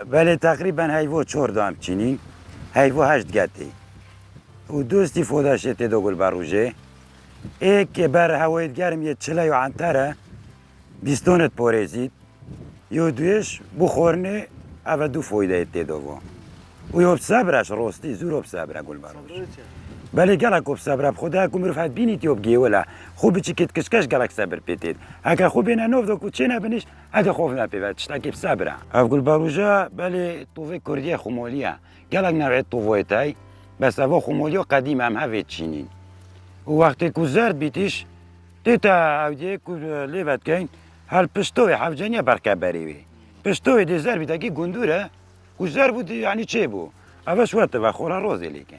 بله تقریبا هیو 4 دام چینی هیو 8 گتی و دوستی فوداشته دو گل باروجه ایک بر هوایت گرم یه چلای و عنتره بیستونت پورزید یو دویش بخورنه او دو فایده ایتی دو و یو بصبرش راستی زور بصبره گل باروش بله گلک بصبره بخدا که مروفت بینید یو بگی ولا خوبی چی کت کشکش گلک صبر پیتید اگه خوبی ننوف دو که چه نبینیش اگه خوف نپیود چتاکی بصبره او گل باروشا بله طوفه کردیه خمالیه گلک نوعید طوفایتای بس او خمالیا قدیم هم هفت چینین و وقتی که زرد بیتیش دیتا او دیگه که لیوت کن هل پشتوی حفجانیه برکه بریوی پشتوی دی زر بیتا که گندوره که زر بود یعنی چه بود اوش وقت و خورا روزی لیکن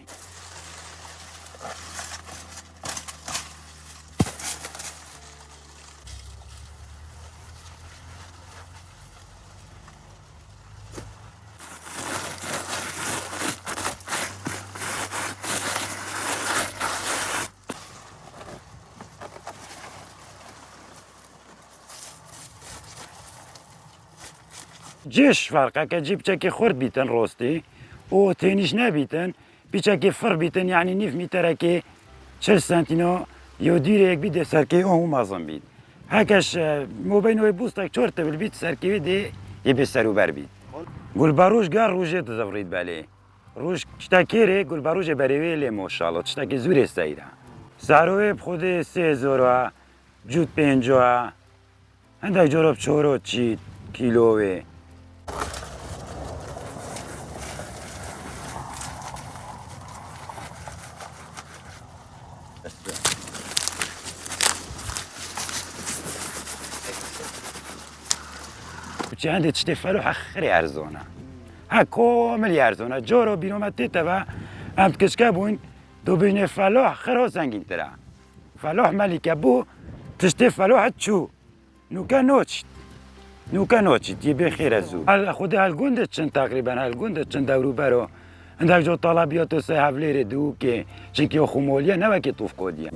جيش فرقه كجيب تشاكي خرد بيتن روستي و تينيش نبيتن بيتشاكي فر بيتن يعني نيف متركي 6 سنتينو يودير يك بيد سركي او مازن بيت هكاش مبينو يبوستك شورت بالبيت سركي دي يبي سرو بر بيت قول باروش قال روجه تزفريد بالي روش تشتاكيري قول باروش بريوي لي ما شاء الله تشتاكي زوري سايره ساروي بخود 3000 جود 50 عندك جرب چورو چي كيلوه چه عندي تشتي فلوح خري ارزونه ها كامل ارزونه جارو بينومت تيتا و هم كشكابون دو بين فلوح خرا زنگين ترى فلوح ملكه بو تشتي فلوح تشو نوكا نوتش يبي خير الزو هل خدي هالجندة چن تقريبا هالجندة چن دورو برو عندك جو طلبيات سه هفلير دو که چنكي خموليه نوكي طوف كوديه